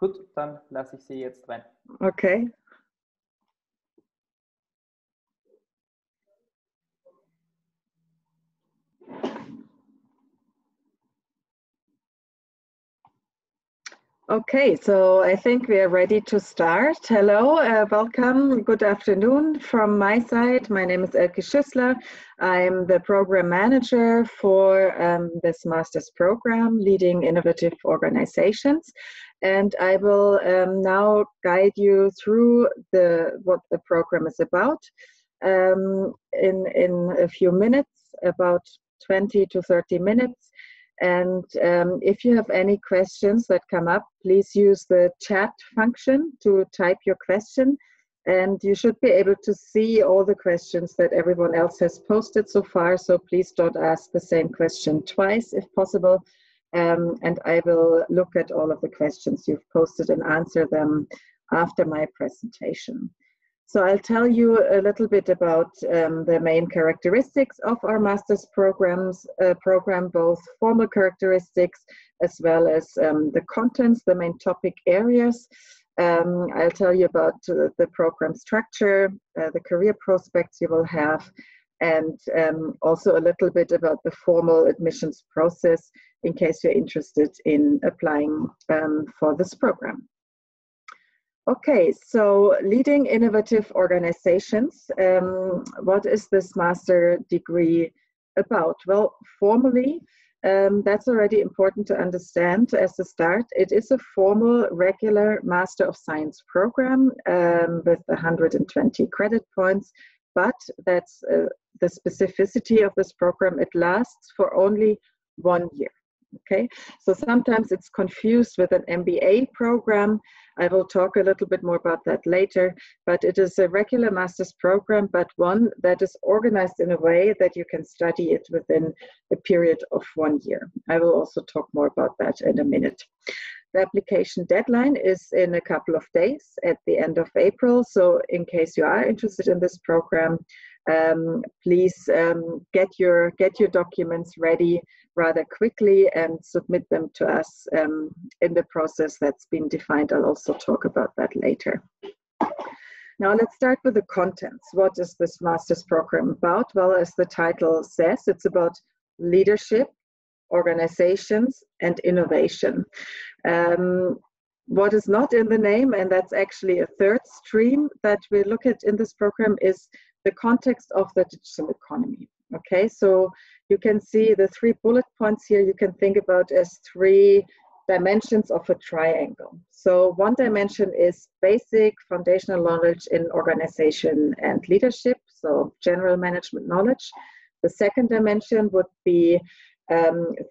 Gut, dann lasse ich Sie jetzt rein. Okay. Okay, so I think we are ready to start. Hello, welcome, good afternoon from my side. My name is Elke Schüßler. I'm the program manager for this master's program, Leading Innovative Organizations. And I will now guide you through what the program is about in a few minutes, about 20 to 30 minutes. And if you have any questions that come up, please use the chat function to type your question. And you should be able to see all the questions that everyone else has posted so far. So please don't ask the same question twice if possible. And I will look at all of the questions you've posted and answer them after my presentation. So I'll tell you a little bit about the main characteristics of our master's program, both formal characteristics as well as the contents, the main topic areas. I'll tell you about the program structure, the career prospects you will have, and also a little bit about the formal admissions process in case you're interested in applying for this program. Okay, so leading innovative organizations. What is this master degree about? Well, formally, that's already important to understand as a start. It is a formal, regular Master of Science program with 120 credit points, but that's the specificity of this program. It lasts for only 1 year. Okay, so sometimes it's confused with an MBA program. I will talk a little bit more about that later, but it is a regular master's program, but one that is organized in a way that you can study it within a period of 1 year. I will also talk more about that in a minute. The application deadline is in a couple of days at the end of April. So in case you are interested in this program, please get your documents ready rather quickly and submit them to us in the process that's been defined. I'll also talk about that later. Now let's start with the contents. What is this master's program about? Well, as the title says, it's about leadership, organizations, and innovation. What is not in the name, and that's actually a third stream that we look at in this program, is the context of the digital economy. Okay, so you can see the 3 bullet points here you can think about as 3 dimensions of a triangle. So one dimension is basic foundational knowledge in organization and leadership, so general management knowledge. The second dimension would be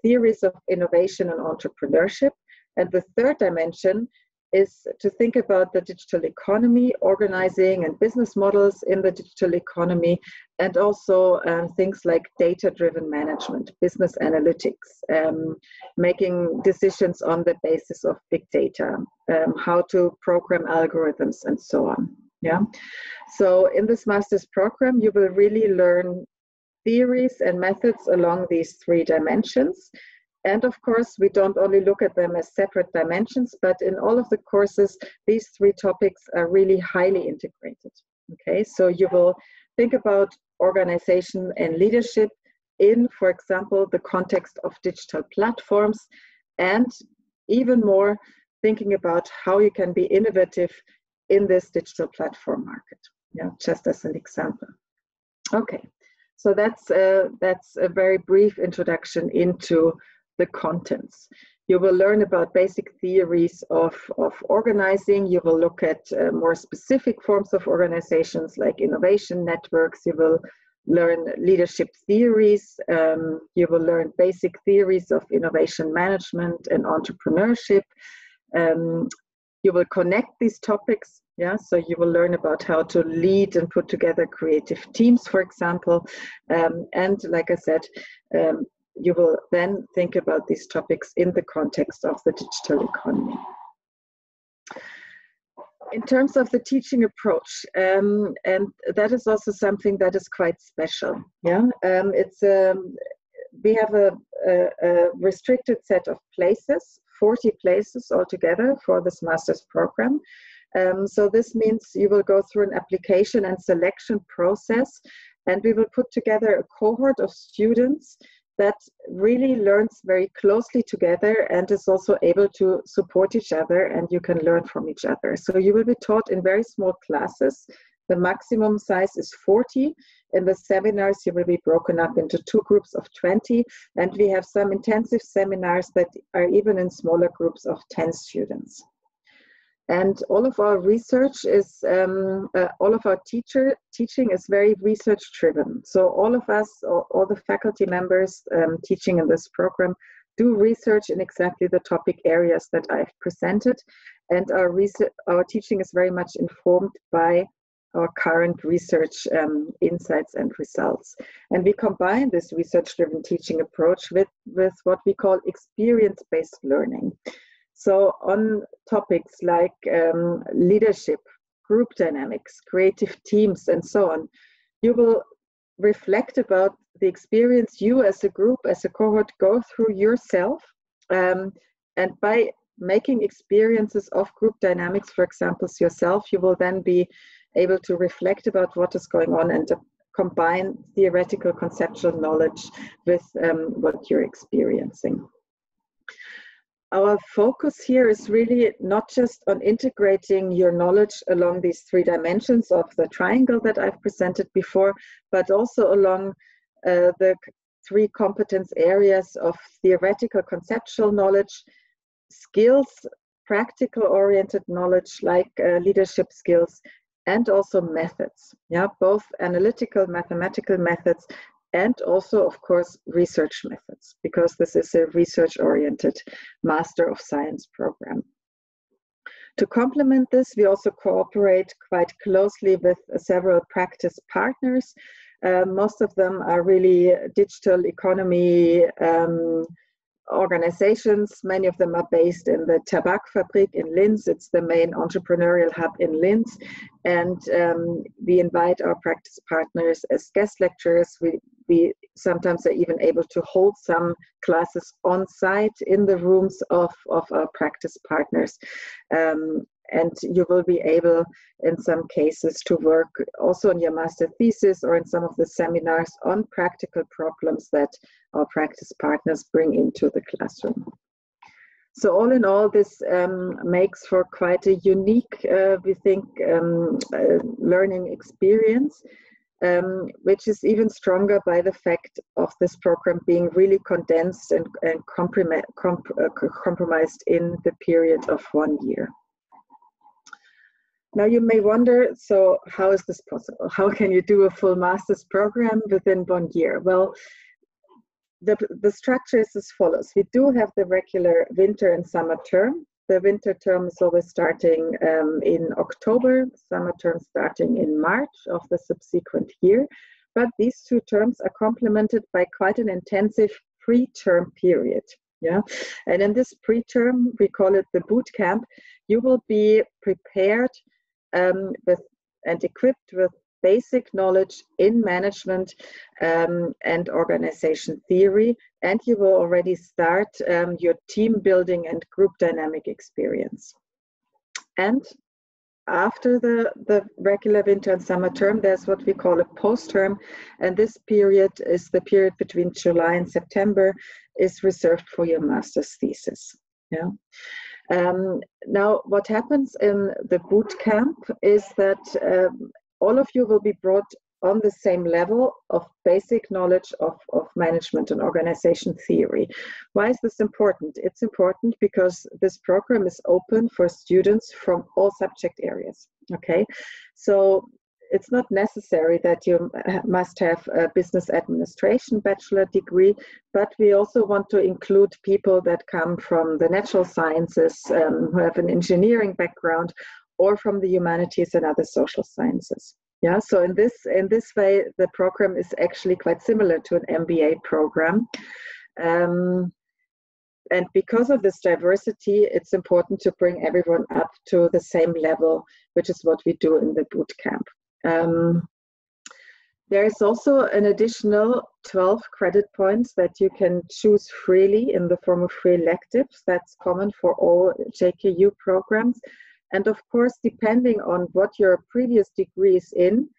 theories of innovation and entrepreneurship. And the third dimension is to think about the digital economy, organizing and business models in the digital economy, and also things like data-driven management, business analytics, making decisions on the basis of big data, how to program algorithms, and so on. Yeah. So in this master's program, you will really learn theories and methods along these 3 dimensions. And of course, we don't only look at them as separate dimensions, but in all of the courses, these 3 topics are really highly integrated. Okay, so you will think about organization and leadership in, for example, the context of digital platforms, and even more thinking about how you can be innovative in this digital platform market. Yeah, just as an example. Okay, so that's a very brief introduction into the contents. You will learn about basic theories of organizing. You will look at more specific forms of organizations like innovation networks. You will learn leadership theories. You will learn basic theories of innovation management and entrepreneurship. You will connect these topics. Yeah, so you will learn about how to lead and put together creative teams, for example. And like I said, you will then think about these topics in the context of the digital economy. In terms of the teaching approach, and that is also something that is quite special. Yeah, we have a restricted set of places 40 places altogether for this master's program. So this means you will go through an application and selection process, and we will put together a cohort of students that really learns very closely together and is also able to support each other, and you can learn from each other. So you will be taught in very small classes. The maximum size is 40. In the seminars, you will be broken up into 2 groups of 20, and we have some intensive seminars that are even in smaller groups of 10 students. And all of our research is, all of our teaching is very research driven. So all of us, all the faculty members teaching in this program do research in exactly the topic areas that I've presented. And our teaching is very much informed by our current research insights and results. And we combine this research-driven teaching approach with what we call experience-based learning. So on topics like leadership, group dynamics, creative teams, and so on, you will reflect about the experience you as a group, as a cohort, go through yourself. And by making experiences of group dynamics, for example, yourself, you will then be able to reflect about what is going on and combine theoretical conceptual knowledge with what you're experiencing. Our focus here is really not just on integrating your knowledge along these 3 dimensions of the triangle that I've presented before, but also along the 3 competence areas of theoretical conceptual knowledge, skills, practical oriented knowledge like leadership skills, and also methods, yeah, both analytical, mathematical methods, and also, of course, research methods, because this is a research-oriented Master of Science program. To complement this, we also cooperate quite closely with several practice partners. Most of them are really digital economy organizations. Many of them are based in the Tabakfabrik in Linz. It's the main entrepreneurial hub in Linz. And we invite our practice partners as guest lecturers. We sometimes are even able to hold some classes on site in the rooms of our practice partners. And you will be able, in some cases, to work also on your master thesis or in some of the seminars on practical problems that our practice partners bring into the classroom. So all in all, this makes for quite a unique, we think, learning experience, which is even stronger by the fact of this program being really condensed and compromised in the period of 1 year. Now you may wonder, so how is this possible? How can you do a full master's program within 1 year? Well, the structure is as follows. We do have the regular winter and summer term. The winter term is always starting in October, summer term starting in March of the subsequent year. But these 2 terms are complemented by quite an intensive pre-term period. Yeah, and in this pre-term, we call it the boot camp, you will be prepared with and equipped with basic knowledge in management and organization theory, and you will already start your team building and group dynamic experience. And after the regular winter and summer term, there's what we call a post-term, and this period is the period between July and September, is reserved for your master's thesis. Yeah. Now, what happens in the boot camp is that all of you will be brought on the same level of basic knowledge of management and organization theory. Why is this important? It's important because this program is open for students from all subject areas, okay? So it's not necessary that you must have a business administration bachelor degree, but we also want to include people that come from the natural sciences, who have an engineering background, or from the humanities and other social sciences. Yeah, so in this way, the program is actually quite similar to an MBA program. And because of this diversity, it's important to bring everyone up to the same level, which is what we do in the boot camp. There is also an additional 12 credit points that you can choose freely in the form of free electives. That's common for all JKU programs. And of course, depending on what your previous degree is in,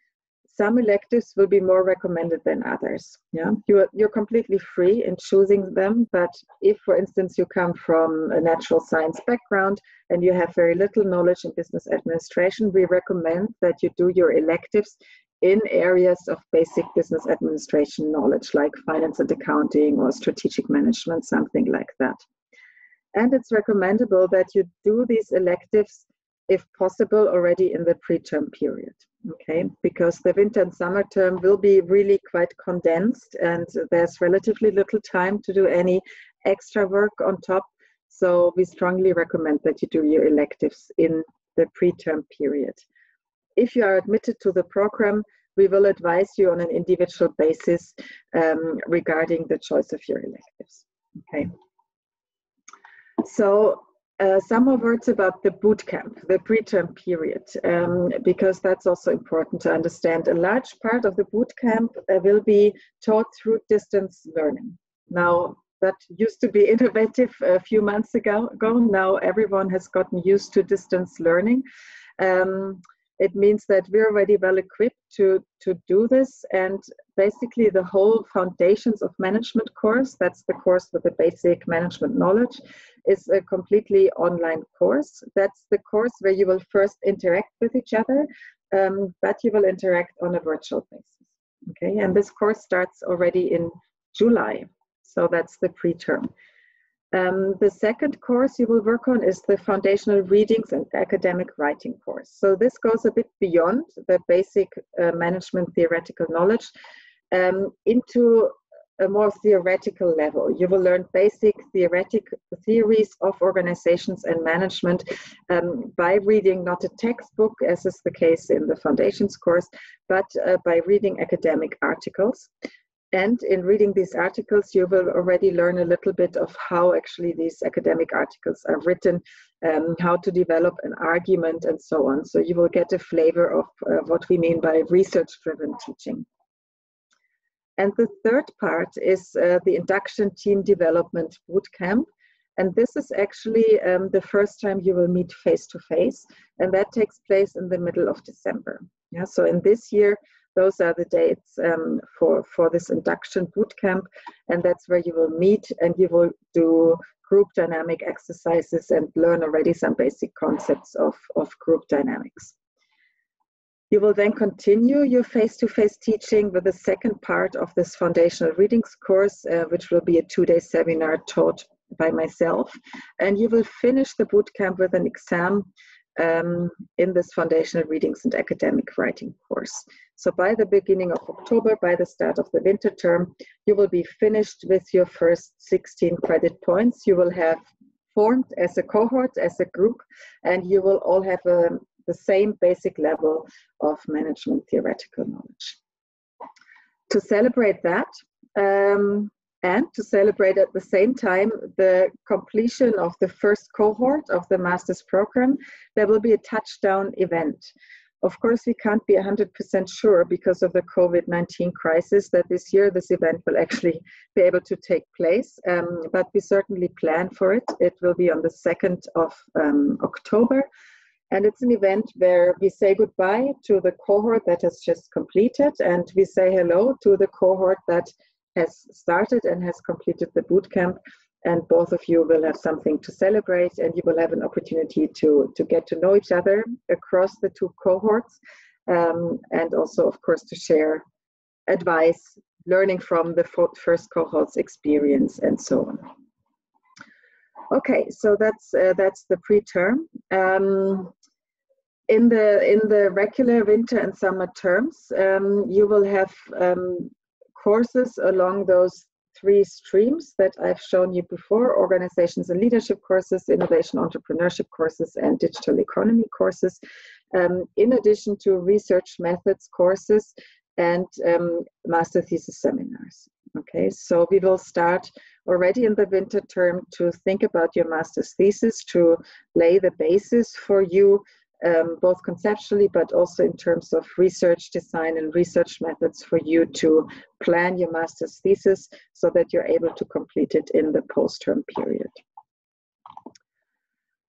some electives will be more recommended than others. Yeah, you're completely free in choosing them. But if, for instance, you come from a natural science background and you have very little knowledge in business administration, we recommend that you do your electives in areas of basic business administration knowledge, like finance and accounting or strategic management, something like that. And it's recommendable that you do these electives, if possible, already in the pre-term period. Okay, because the winter and summer term will be really quite condensed and there's relatively little time to do any extra work on top. So we strongly recommend that you do your electives in the pre-term period. If you are admitted to the program, we will advise you on an individual basis regarding the choice of your electives. Okay. So some more words about the boot camp, the preterm period, because that's also important to understand. A large part of the boot camp will be taught through distance learning. Now, that used to be innovative a few months ago. Now everyone has gotten used to distance learning. It means that we're already well equipped to do this, and basically the whole Foundations of Management course, that's the course with the basic management knowledge, is a completely online course. That's the course where you will first interact with each other, but you will interact on a virtual basis. Okay, and this course starts already in July, so that's the preterm. The second course you will work on is the foundational readings and academic writing course. So this goes a bit beyond the basic management theoretical knowledge into a more theoretical level. You will learn basic theories of organizations and management by reading not a textbook, as is the case in the foundations course, but by reading academic articles. And in reading these articles, you will already learn a little bit of how actually these academic articles are written, how to develop an argument, and so on. So you will get a flavor of what we mean by research-driven teaching. And the third part is the induction team development bootcamp. And this is actually the first time you will meet face-to-face, and that takes place in the middle of December. Yeah, so in this year, those are the dates for this induction bootcamp, and that's where you will meet and you will do group dynamic exercises and learn already some basic concepts of group dynamics. You will then continue your face-to-face teaching with the second part of this foundational readings course, which will be a 2-day seminar taught by myself, and you will finish the bootcamp with an exam in this foundational readings and academic writing course. So by the beginning of October, by the start of the winter term, you will be finished with your first 16 credit points. You will have formed as a cohort, as a group, and you will all have the same basic level of management theoretical knowledge. To celebrate that, and to celebrate at the same time the completion of the first cohort of the master's program, there will be a touchdown event. Of course, we can't be 100% sure because of the COVID-19 crisis that this year this event will actually be able to take place, but we certainly plan for it. It will be on the 2nd of October. And it's an event where we say goodbye to the cohort that has just completed, and we say hello to the cohort that has started and has completed the bootcamp, and both of you will have something to celebrate, and you will have an opportunity to get to know each other across the two cohorts, and also, of course, to share advice, learning from the first cohort's experience, and so on. Okay, so that's the preterm. In the regular winter and summer terms, you will have courses along those 3 streams that I've shown you before: organizations and leadership courses, innovation entrepreneurship courses, and digital economy courses, in addition to research methods courses and master thesis seminars. Okay, so we will start already in the winter term to think about your master's thesis, to lay the basis for you both conceptually, but also in terms of research design and research methods for you to plan your master's thesis so that you're able to complete it in the post-term period.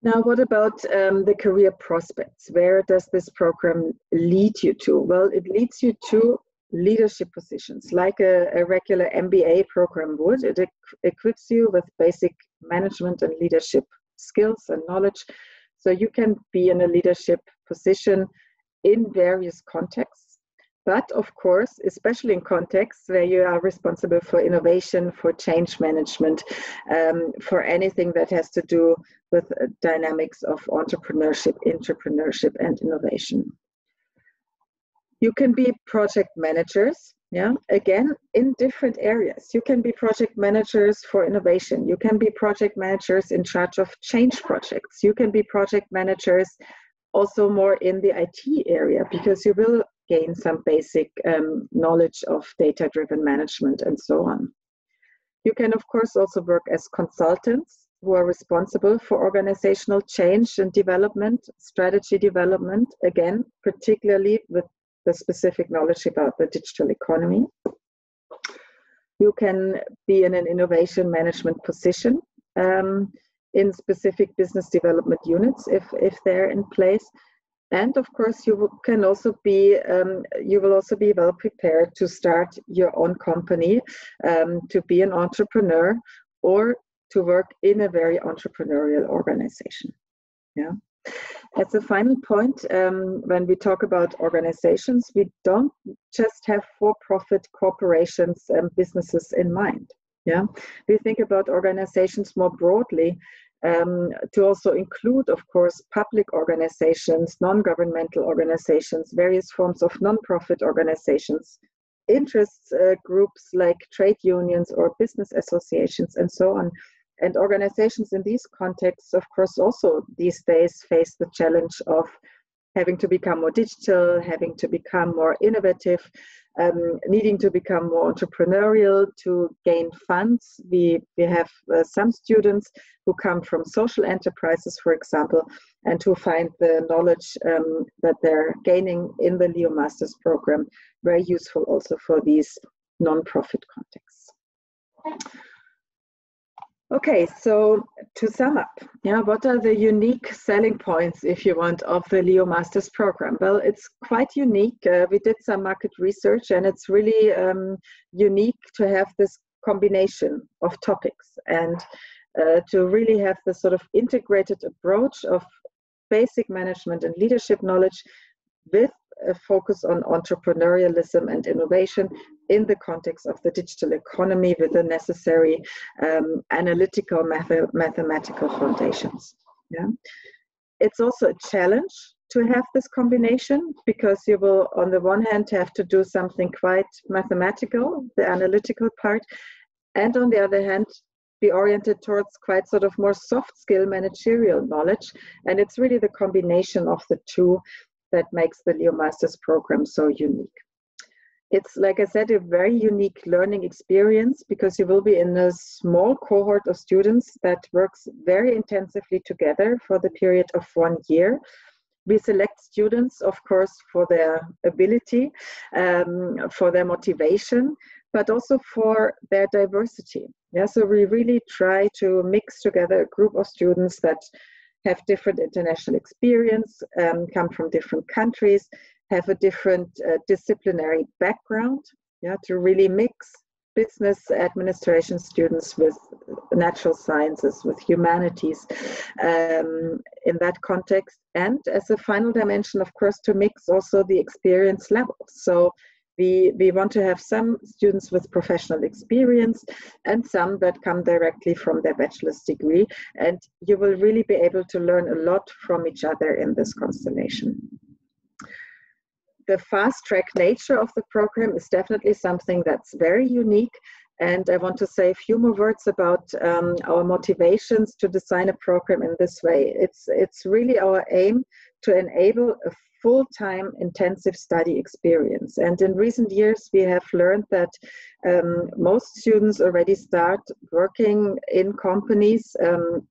Now, what about the career prospects? Where does this program lead you to? Well, it leads you to leadership positions, like a regular MBA program would. It equips you with basic management and leadership skills and knowledge, so you can be in a leadership position in various contexts. But of course, especially in contexts where you are responsible for innovation, for change management, for anything that has to do with dynamics of entrepreneurship, and innovation. You can be project managers, again, in different areas. You can be project managers for innovation. You can be project managers in charge of change projects. You can be project managers also more in the IT area, because you will gain some basic knowledge of data-driven management and so on. You can, of course, also work as consultants who are responsible for organizational change and development, strategy development, again, particularly with the specific knowledge about the digital economy. You can be in an innovation management position in specific business development units if they're in place. And of course, you will also be well prepared to start your own company, to be an entrepreneur, or to work in a very entrepreneurial organization. As a final point, when we talk about organizations, we don't just have for-profit corporations and businesses in mind. We think about organizations more broadly, to also include, of course, public organizations, non-governmental organizations, various forms of non-profit organizations, interest groups like trade unions or business associations, and so on. And organizations in these contexts, of course, also these days face the challenge of having to become more digital, having to become more innovative, needing to become more entrepreneurial to gain funds. We have some students who come from social enterprises, for example, and who find the knowledge that they're gaining in the Leo Masters program very useful also for these non-profit contexts. Okay, so to sum up, what are the unique selling points, if you want, of the Leo Masters program? Well, it's quite unique. We did some market research, and it's really unique to have this combination of topics and to really have this sort of integrated approach of basic management and leadership knowledge with a focus on entrepreneurialism and innovation in the context of the digital economy with the necessary analytical mathematical foundations. It's also a challenge to have this combination, because you will on the one hand have to do something quite mathematical, the analytical part, and on the other hand be oriented towards quite sort of more soft skill managerial knowledge. And it's really the combination of the two that makes the Leo Masters program so unique. It's, like I said, a very unique learning experience, because you will be in a small cohort of students that works very intensively together for the period of 1 year. We select students, of course, for their ability, for their motivation, but also for their diversity. So we really try to mix together a group of students that have different international experience, come from different countries, have a different disciplinary background, to really mix business administration students with natural sciences, with humanities in that context. And as a final dimension, of course, to mix also the experience levels. So we want to have some students with professional experience and some that come directly from their bachelor's degree. And you will really be able to learn a lot from each other in this constellation. The fast-track nature of the program is definitely something that's very unique. And I want to say a few more words about our motivations to design a program in this way. It's really our aim to enable a full-time intensive study experience. And in recent years, we have learned that most students already start working in companies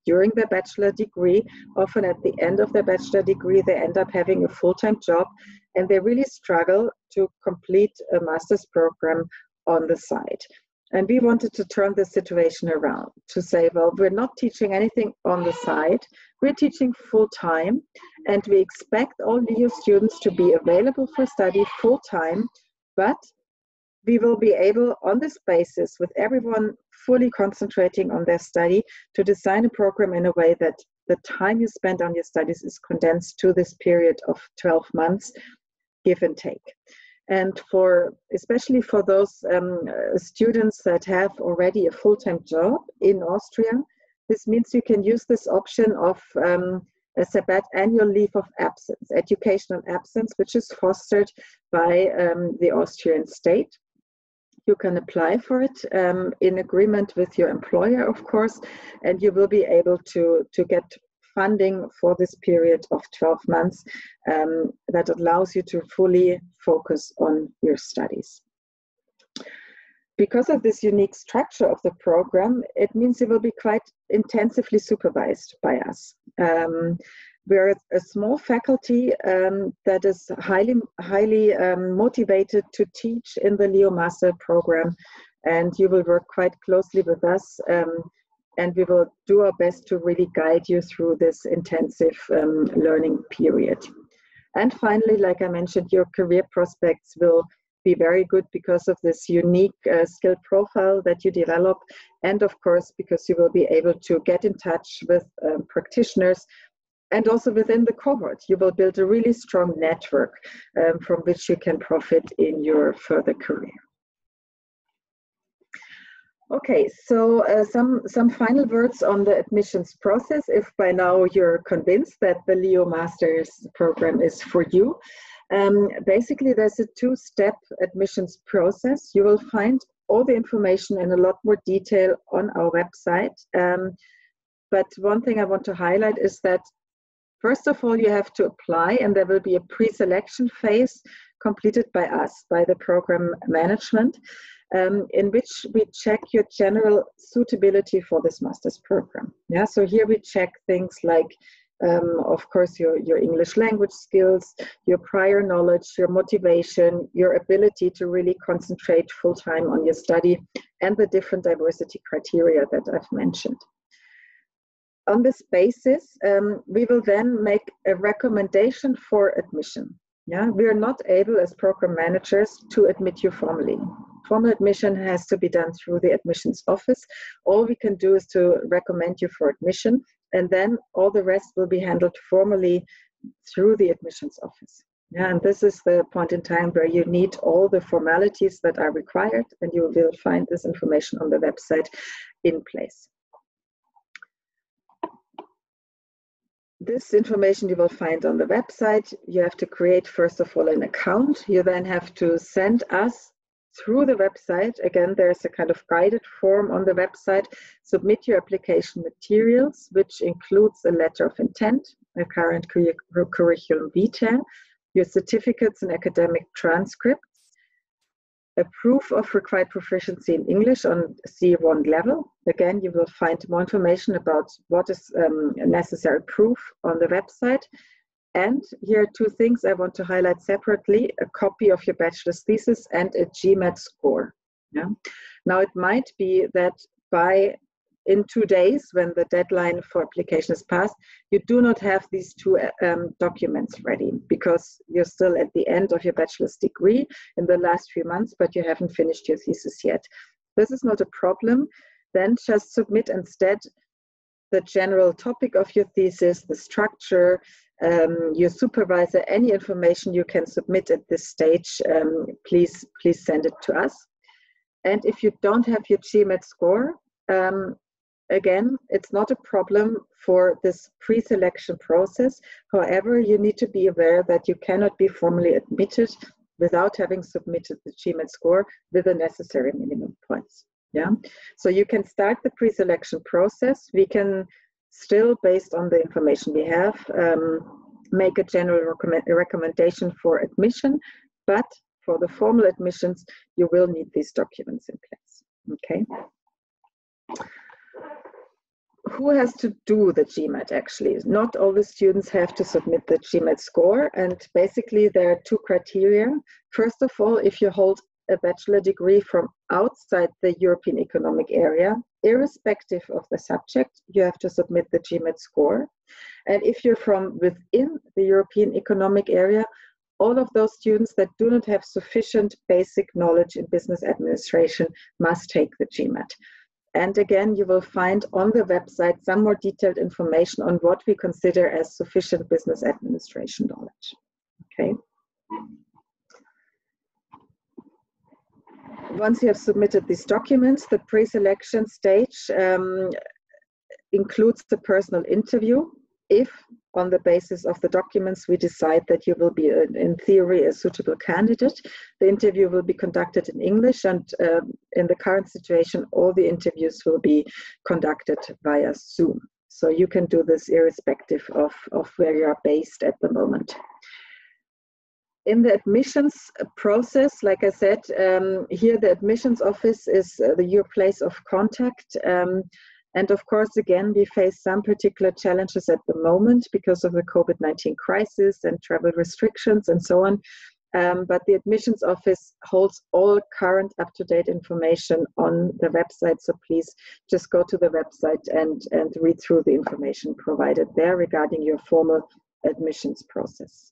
during their bachelor degree. Often at the end of their bachelor degree, they end up having a full-time job, and they really struggle to complete a master's program on the side. And we wanted to turn the situation around to say, well, we're not teaching anything on the side, we're teaching full-time, and we expect all LEO students to be available for study full-time, but we will be able, on this basis, with everyone fully concentrating on their study, to design a program in a way that the time you spend on your studies is condensed to this period of 12 months, give and take. And especially for those students that have already a full-time job in Austria, this means you can use this option of a annual leave of absence, educational absence, which is fostered by the Austrian state. You can apply for it in agreement with your employer, of course, and you will be able to get funding for this period of 12 months that allows you to fully focus on your studies. Because of this unique structure of the program, it means you will be quite intensively supervised by us. We're a small faculty that is highly motivated to teach in the LEO Master program, and you will work quite closely with us, and we will do our best to really guide you through this intensive learning period. And finally, like I mentioned, your career prospects will be very good because of this unique skill profile that you develop, and of course, because you will be able to get in touch with practitioners. And also within the cohort, you will build a really strong network from which you can profit in your further career. Okay, so some final words on the admissions process. If by now you're convinced that the LEO Masters program is for you, basically there's a two-step admissions process. You will find all the information in a lot more detail on our website. But one thing I want to highlight is that first of all, you have to apply, and there will be a pre-selection phase completed by us, by the program management, in which we check your general suitability for this master's program. Yeah, so here we check things like, of course, your English language skills, your prior knowledge, your motivation, your ability to really concentrate full-time on your study, and the different diversity criteria that I've mentioned. On this basis, we will then make a recommendation for admission. Yeah, we are not able as program managers to admit you formally. Formal admission has to be done through the admissions office. All we can do is to recommend you for admission, and then all the rest will be handled formally through the admissions office. Yeah, and this is the point in time where you need all the formalities that are required, and you will find this information on the website in place. This information you will find on the website. You have to create, first of all, an account. You then have to send us through the website. Again, there's a kind of guided form on the website. Submit your application materials, which includes a letter of intent, a current curriculum vitae, your certificates and academic transcripts, a proof of required proficiency in English on C1 level. Again, you will find more information about what is necessary proof on the website. And here are two things I want to highlight separately: a copy of your bachelor's thesis and a GMAT score. Yeah? Now, it might be that in 2 days, when the deadline for application is passed, you do not have these two documents ready because you're still at the end of your bachelor's degree in the last few months, but you haven't finished your thesis yet. This is not a problem. Then just submit instead the general topic of your thesis, the structure, your supervisor, any information you can submit at this stage, please send it to us. And if you don't have your GMAT score, again, it's not a problem for this pre-selection process. However, you need to be aware that you cannot be formally admitted without having submitted the GMAT score with the necessary minimum points. Yeah, so you can start the pre-selection process. We can still, based on the information we have, make a general recommendation for admission, but for the formal admissions, you will need these documents in place, okay? Who has to do the GMAT actually? Not all the students have to submit the GMAT score, and basically there are two criteria. First of all, if you hold a bachelor degree from outside the European Economic Area, irrespective of the subject, you have to submit the GMAT score. And if you're from within the European Economic Area, all of those students that do not have sufficient basic knowledge in business administration must take the GMAT. And again, you will find on the website some more detailed information on what we consider as sufficient business administration knowledge. Okay. Once you have submitted these documents, the pre-selection stage includes the personal interview. If, on the basis of the documents, we decide that you will be, in theory, a suitable candidate, the interview will be conducted in English, and in the current situation, all the interviews will be conducted via Zoom. So you can do this irrespective of where you are based at the moment. In the admissions process, like I said, here the admissions office is your place of contact. And of course, again, we face some particular challenges at the moment because of the COVID-19 crisis and travel restrictions and so on. But the admissions office holds all current up-to-date information on the website. So please just go to the website and read through the information provided there regarding your formal admissions process.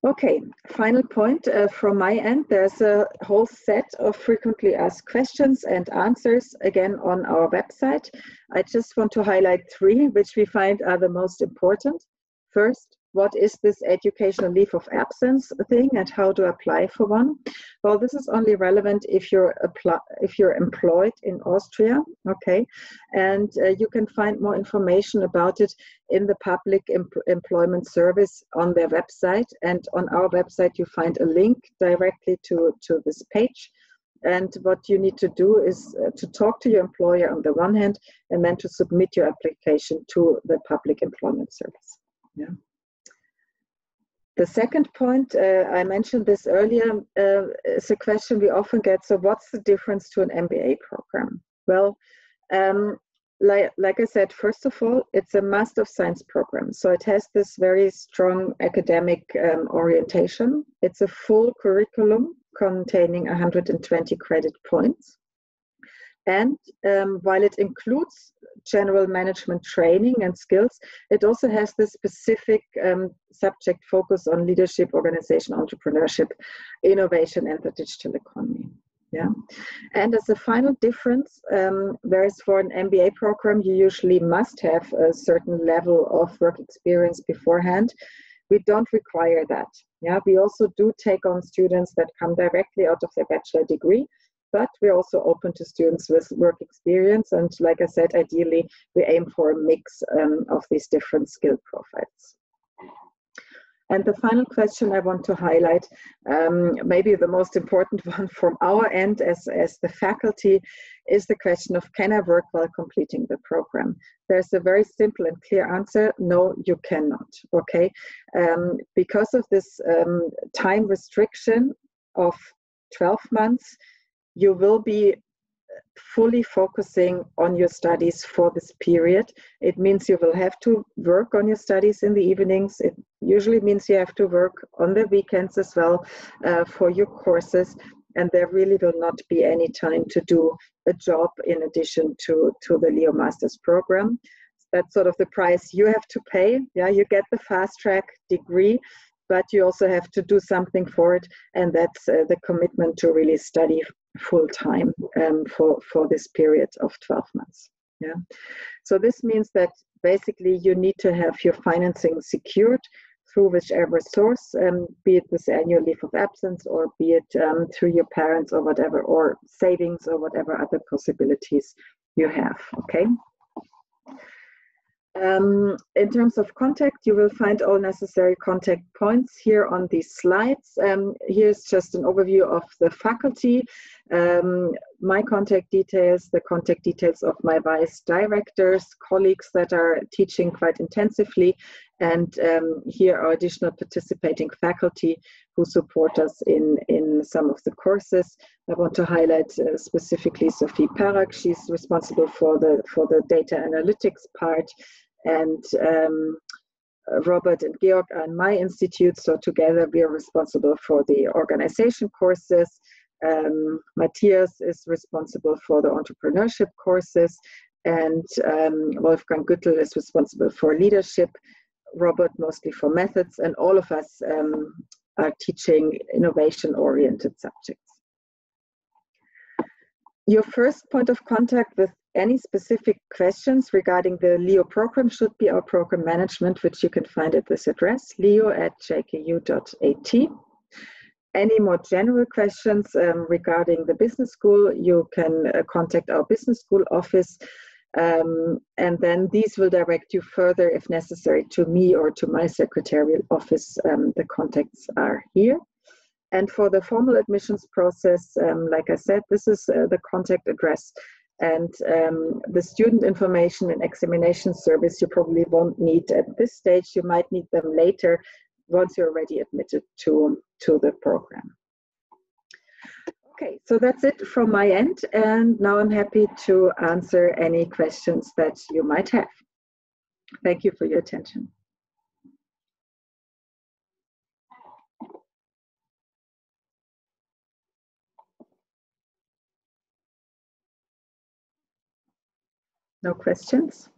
Okay, final point from my end. There's a whole set of frequently asked questions and answers, again, on our website. I just want to highlight three, which we find are the most important. First, what is this educational leave of absence thing and how to apply for one? Well, this is only relevant if you're employed in Austria, okay? And you can find more information about it in the public employment service on their website. And on our website, you find a link directly to this page. And what you need to do is to talk to your employer on the one hand, and then to submit your application to the public employment service. Yeah. The second point, I mentioned this earlier, is a question we often get. So what's the difference to an MBA program? Well, like I said, first of all, it's a Master of Science program. So it has this very strong academic orientation. It's a full curriculum containing 120 credit points. And while it includes general management training and skills, it also has this specific subject focus on leadership, organization, entrepreneurship, innovation, and the digital economy. Yeah. And as a final difference, whereas for an MBA program, you usually must have a certain level of work experience beforehand, we don't require that. Yeah. We also do take on students that come directly out of their bachelor degree, but we're also open to students with work experience. And like I said, ideally, we aim for a mix of these different skill profiles. And the final question I want to highlight, maybe the most important one from our end as the faculty, is the question of, can I work while completing the program? There's a very simple and clear answer: no, you cannot, okay? Because of this time restriction of 12 months, you will be fully focusing on your studies for this period. It means you will have to work on your studies in the evenings. It usually means you have to work on the weekends as well for your courses. And there really will not be any time to do a job in addition to the Leo Masters program. That's sort of the price you have to pay. Yeah, you get the fast track degree, but you also have to do something for it. And that's the commitment to really study full time for this period of 12 months. Yeah. So this means that basically you need to have your financing secured through whichever source, be it this annual leave of absence, or be it through your parents or whatever, or savings or whatever other possibilities you have, okay? In terms of contact, you will find all necessary contact points here on these slides. Here's just an overview of the faculty. My contact details, the contact details of my vice directors, colleagues that are teaching quite intensively, and here are additional participating faculty who support us in some of the courses. I want to highlight specifically Sophie Parak. She's responsible for the data analytics part, and Robert and Georg are in my institute, so together we are responsible for the organization courses. Matthias is responsible for the entrepreneurship courses, and Wolfgang Güttel is responsible for leadership, Robert mostly for methods, and all of us are teaching innovation-oriented subjects. Your first point of contact with any specific questions regarding the LEO program should be our program management, which you can find at this address, leo@jku.at. Any more general questions regarding the business school, you can contact our business school office, and then these will direct you further, if necessary, to me or to my secretarial office. The contacts are here. And for the formal admissions process, like I said, this is the contact address. And the student information and examination service you probably won't need at this stage. You might need them later once you're already admitted to the program. Okay, so that's it from my end. And now I'm happy to answer any questions that you might have. Thank you for your attention. No questions?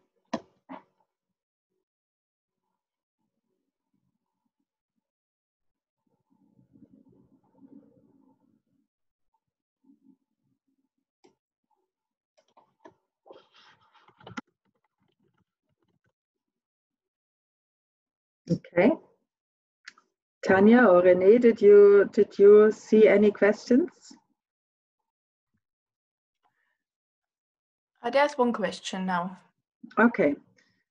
Okay. Tanya or Renee, did you see any questions? There's one question now. Okay.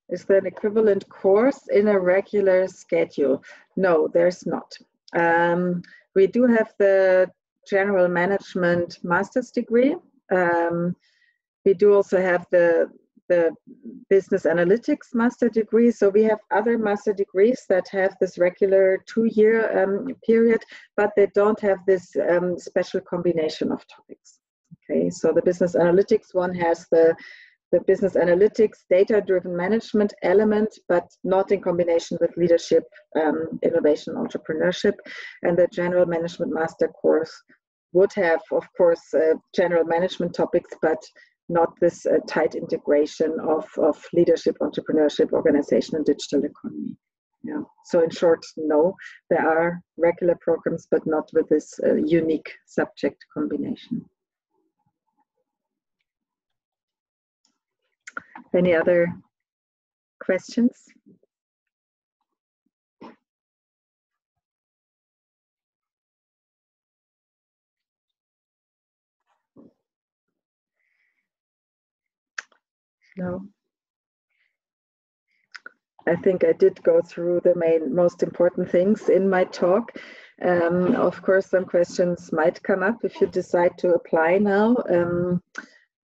Is there an equivalent course in a regular schedule? No, there's not. We do have the General Management Master's degree. We do also have the Business Analytics Master degree. So we have other master degrees that have this regular 2-year period, but they don't have this special combination of topics. Okay, so the Business Analytics one has the business analytics, data-driven management element, but not in combination with leadership, innovation, entrepreneurship. And the General Management Master course would have, of course, general management topics, but not this tight integration of leadership, entrepreneurship, organization, and digital economy. Yeah. So in short, no, there are regular programs, but not with this unique subject combination. Any other questions? No. I think I did go through the most important things in my talk. Of course, some questions might come up if you decide to apply now.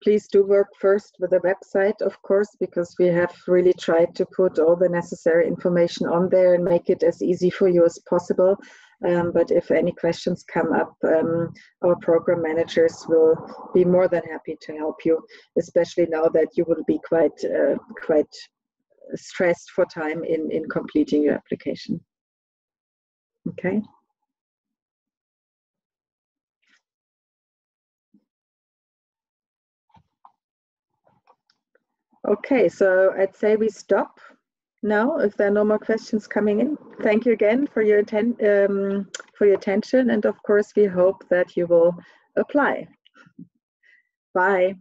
Please do work first with the website, of course, because we have really tried to put all the necessary information on there and make it as easy for you as possible. But if any questions come up, our program managers will be more than happy to help you, especially now that you will be quite stressed for time in completing your application. Okay. Okay, so I'd say we stop now if there are no more questions coming in. Thank you again for your attention, and of course we hope that you will apply. Bye.